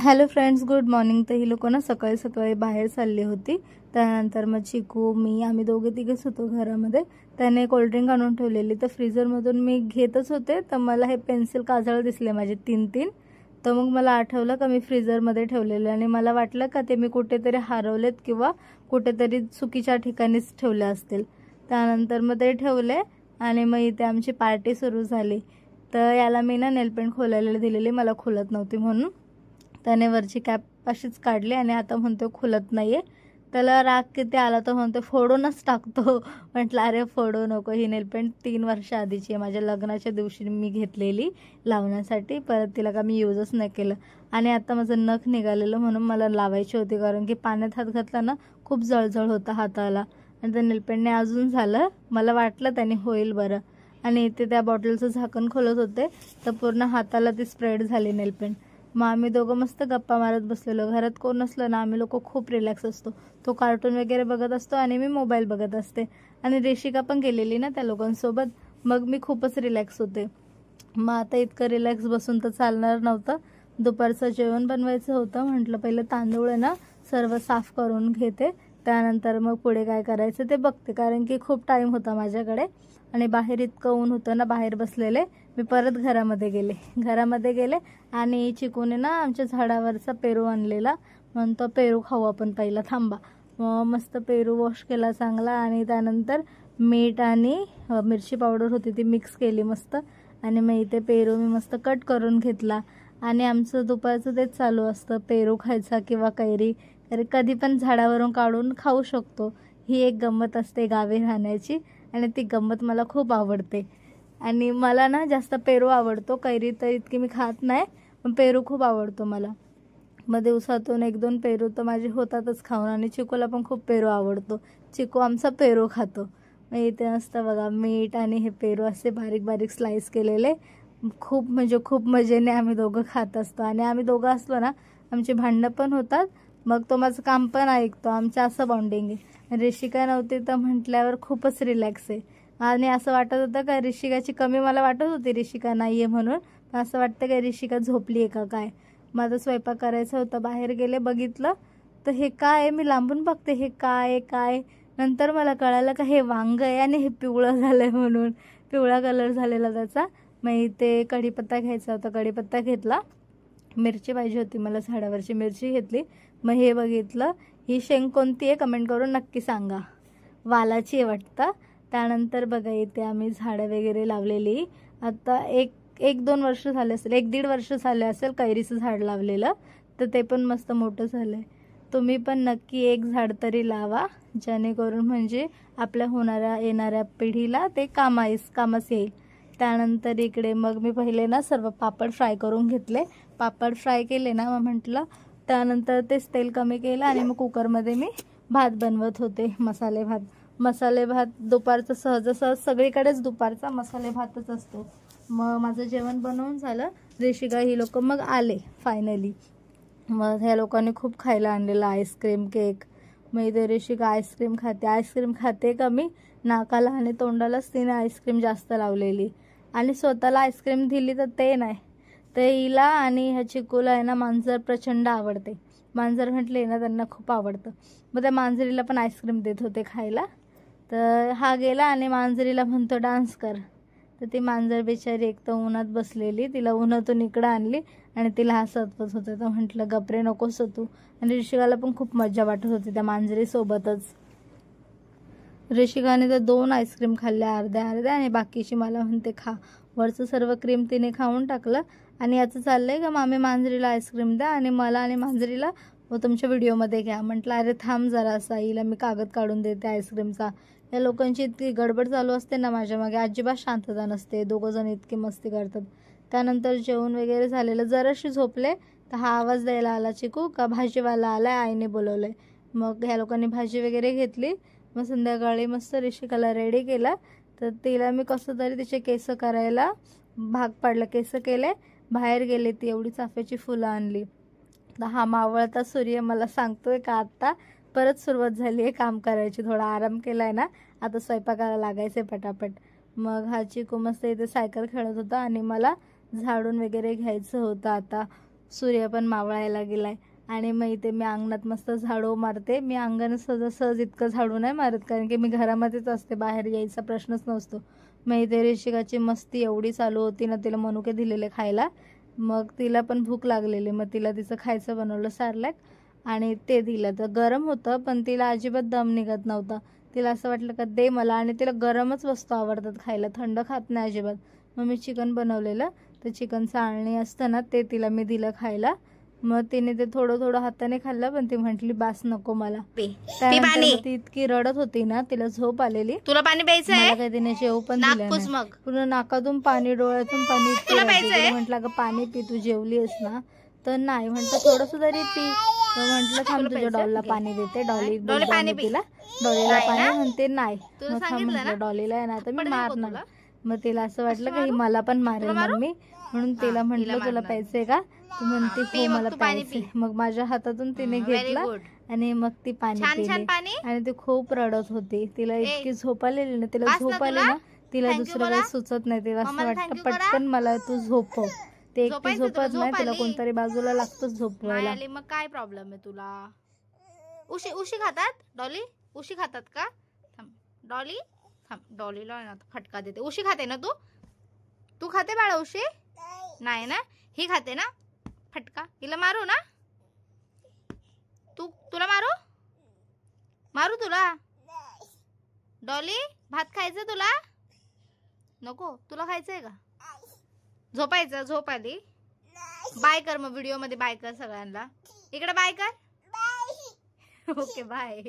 Hello friends, good morning. तर ही लोक ना सकाळी सकाळी बाहेर चालली होती. त्यानंतर मग चिकू आम्ही दोघे तिघेच होतो घरामध्ये. त्याने कोल्ड्रिंक आणून ठेवलेली, तर फ्रीजरमधून मी घेतच होते तर मला हे पेन्सिल काजळ दिसले माझे 3-3. तर मग मला आठवलं का मी फ्रीजरमध्ये ठेवलेले आणि मला वाटलं का ते मी कुठेतरी हरवलेत किंवा कुठेतरी चुकीच्या ठिकाणीच ठेवले असतील. त्यानंतर मग ते ठेवले आणि मग इथे आमची पार्टी सुरू झाली. तर याला मी ना नेलपेंट खोलायला दिलेली, मला खुलत नव्हती म्हणून. त्याने वरची कॅप अशीच काढली आणि आता म्हणतो खुलत नाहीये. त्याला राग किती आला तर म्हणतो फोडूनच टाकतो. म्हटलं अरे फोडू नको, ही नेलपेंट 3 वर्ष आधीची आहे, माझ्या लग्नाच्या दिवशी मी घेतलेली लावण्यासाठी. परत तिला का मी यूजच नाही केलं. आणि आता माझं नख निघालेलं म्हणून मला लावायची होती, कारण की पाण्यात हात घातला ना खूप जळजळ होता हाताला. आणि त्या नेलपेंटने अजून झालं, मला वाटलं त्याने होईल बरं. आणि इथे त्या बॉटलचं झाकण खोलत होते तर पूर्ण हाताला ती स्प्रेड झाली नेलपेंट. मग आम्ही दोघं मस्त गप्पा मारत बसलेलो. घरात कोण नसलं ना आम्ही लोक खूप रिलॅक्स असतो. तो कार्टून वगैरे बघत असतो आणि मी मोबाईल बघत असते. आणि रेशिका पण गेलेली ना त्या लोकांसोबत, मग मी खूपच रिलॅक्स होते. मग आता इतकं रिलॅक्स बसून तर चालणार नव्हतं. दुपारचं जेवण बनवायचं होतं. म्हटलं पहिलं तांदूळ आहे ना सर्व साफ करून घेते, त्यानंतर मग पुढे काय करायचं ते बघते, कारण की खूप टाईम होता माझ्याकडे. आणि बाहेर इतकं ऊन होतं ना, बाहेर बसलेले. मी परत घरामध्ये गेले आणि चिकूने ना आमच्या झाडावरचा पेरू आणलेला, म्हणतो पेरू खाऊ आपण, पहिला थांबा. मस्त पेरू वॉश केला चांगला आणि त्यानंतर मीठ आणि मिरची पावडर होती ती मिक्स केली मस्त. आणि मग इथे पेरू मी मस्त कट करून घेतला. आणि आमचं दुपारचं तेच चालू असतं, पेरू खायचा किंवा कैरी. कधी पण झाडावरून काढून खाऊ शकतो. ही एक गंमत असते गावी राहण्याची आणि ती गंमत मला खूप आवडते. आणि मला ना जास्त पेरू आवडतो, कैरी तर इतकी मी खात नाही, पण पेरू खूप आवडतो मला. मग दिवसातून 1-2 पेरू तर माझे होतातच खाऊन. आणि चिकूला पण खूप पेरू आवडतो, चिकू आमचा पेरू खातो. मग इथे असतं बघा मीठ आणि हे पेरू असे बारीक बारीक स्लाइस केलेले. खूप म्हणजे खूप मजेने आम्ही दोघं खात असतो. आणि आम्ही दोघं असलो ना आमची भांडणं पण होतात, मग तो माझं काम पण ऐकतो. आमचं असं बॉन्डिंग आहे. रेशिका नव्हती तर म्हटल्यावर खूपच रिलॅक्स आहे. आणि असं वाटत होतं का ऋषिकाची कमी मला वाटत होती, ऋषिका नाही आहे म्हणून. असं वाटतं का ऋषिका झोपली आहे का काय. माझा स्वयंपाक करायचा होता, बाहेर गेले बघितलं तर हे काय आहे, मी लांबून बघते हे काय. नंतर मला कळालं का हे वांग आहे आणि हे पिवळं झालं आहे म्हणून, पिवळा कलर झालेला त्याचा. मग इथे कढीपत्ता घ्यायचा होता, कढीपत्ता घेतला. मिरची पाहिजे होती मला, झाडावरची मिरची घेतली. मग हे बघितलं, ही शेंग कोणती आहे कमेंट करून नक्की सांगा, वालाची आहे वाटतं. त्यानंतर बघा इथे आम्ही झाडं वगैरे लावलेली. आता 1-2 वर्ष झाले असेल, 1-1.5 वर्ष झाले असेल कैरीचं झाड लावलेलं, तर ते पण मस्त मोठं झालं आहे. तुम्ही पण नक्की एक झाड तरी लावा, जेणेकरून म्हणजे आपल्या येणाऱ्या पिढीला ते कामास येईल. त्यानंतर इकडे मग मी पहिले ना सर्व पापड फ्राय करून घेतले. पापड फ्राय केले ना, मग म्हटलं त्यानंतर तेच तेल कमी केलं आणि मग कुकरमध्ये मी भात बनवत होते, मसाले भात दुपारचं सहज सगळीकडेच दुपारचा मसाले भातच असतो. मग माझं जेवण बनवून झालं. रेशिका ही लोक मग आले फायनली. मग ह्या लोकांनी खूप खायला आणलेलं आईस्क्रीम, केक. मग इथे रेशिका आईस्क्रीम खाते कमी, नाकाला आणि तोंडालाच तिने आईस्क्रीम जास्त लावलेली. आणि स्वतःला आईस्क्रीम दिली तर ते नाही, ते हिला आणि ह्या चिकूला आहे ना मांजर प्रचंड आवडते. मांजर म्हटले ना त्यांना खूप आवडतं. मग त्या मांजरीला पण आईस्क्रीम देत होते खायला. तर हा गेला आणि मांजरीला म्हणतो डान्स कर. तर ती मांजर बिचारी एक तर उन्हात बसलेली, तिला उन्हातून इकडं आणली आणि तिला हसत होतं. तर म्हटलं गपरे नकोस तू. आणि ऋषिकाला पण खूप मजा वाटत होती त्या मांजरीसोबतच. ऋषिकाने तर 2 आईस्क्रीम खाल्ल्या, अर्ध्या आणि बाकीची मला म्हणते खा. वरचं सर्व क्रीम तिने खाऊन टाकलं. आणि याचं चाललंय का मामी मांजरीला आईस्क्रीम द्या आणि मला आणि मांजरीला तुमच्या व्हिडिओमध्ये घ्या. म्हटलं अरे थांब जरा, असा हिला मी कागद काढून देते आईस्क्रीमचा. या लोकांची इतकी गडबड चालू असते ना माझ्या मागे, अजिबात शांतता नसते. 2 जण इतकी मस्ती करतात. त्यानंतर जेवण वगैरे झालेलं, जराशी झोपले तर हा आवाज द्यायला आला चिकू का भाजीवाला आलाय, आईने बोलवलंय. मग ह्या लोकांनी भाजी वगैरे घेतली. मग संध्याकाळी मस्त ऋषिकाला रेडी केला. तर तिला मी कसं तरी तिचे केस करायला भाग पाडलं, केस केले. बाहेर गेले, ती एवढी चाफ्याची फुलं आणली. तर हा मावळता सूर्य मला सांगतोय का आत्ता परत सुरुवात झाली आहे काम करायची, थोडा आराम केलाय ना, आता स्वयंपाकाला लागायचे पटापट. मग हा चिकू मस्त इथे सायकल खेळत होता आणि मला झाडून वगैरे घ्यायचं होतं. आता सूर्य पण मावळायला गेलाय आणि मग इथे मी अंगणात मस्त झाडू मारते. मी अंगण सहज इतकं झाडू नाही मारत, कारण की मी घरामध्येच असते, बाहेर यायचा प्रश्नच नसतो. मग इथे ऋषिकाची मस्ती एवढी चालू होती ना, तिला मनुके दिलेले खायला. मग तिला पण भूक लागलेली, मग तिला तिचं खायचं बनवलं सारलॅक आणि ते दिलं. तर गरम होतं पण तिला अजिबात दम निघत नव्हता. तिला असं वाटलं का दे मला, आणि तिला गरमच वस्तू आवडतात खायला, थंड खात नाही अजिबात. मग मी चिकन बनवलेलं, तर चिकनचं आळणी असतं ना ते तिला मी दिलं खायला. मग तिने ते थोडं हाताने खाल्लं, पण ती म्हटली बास नको मला. त्यानंतर ती इतकी रडत होती ना, तिला झोप आलेली. तुला पाणी प्यायचं आहे? मला काही तिने जेव पण दिलं नाही. पूर्ण नाकातून पाणी, डोळ्यातून पाणी. म्हटलं का पाणी पी, तू जेवलीस ना? तर नाही, म्हटलं थोडस तरी पी. तर म्हटलं थांब तुझ्या डॉलला पाणी देते. डॉलीला पाणी म्हणते नाही. मग थांब म्हटलं डॉलीला आहे ना तर मी मारणार. मग तिला असं वाटलं की मला पण मारेल मम्मी, म्हणून तिला म्हटलं तुला प्यायचंय का? तू म्हणते हो मला प्यायचंय. मग माझ्या हातातून तिने घेतलं आणि मग ती पाणी पिली आणि ती खूप रडत होती. तिला इतकी झोप आलेली ना, तिला झोप आली ना, तिला दुसरं काही सुचत नाही. तिला असं वाटतं पटकन मला तू झोपव. ते एकटी झोपत नाही, तिला कोणतरी बाजूला लागतंच झोपवायला. मग काय प्रॉब्लेम आहे तुला? उशी खातात डॉली? उशी खातात का? थांब डॉली, थांब डॉलीला ना फटका देते. उशी खाते ना तू खाते बाळा उशी? नाही ना, ही खाते ना फटका. हिला मारू ना? तुला मारू तुला? डॉली भात खायचं तुला? नको, तुला खायचंय का? झोपायचं? झोप आली? बाय कर मग, व्हिडिओ मध्ये बाय कर सगळ्यांना. इकडे बाय कर. Okay bye.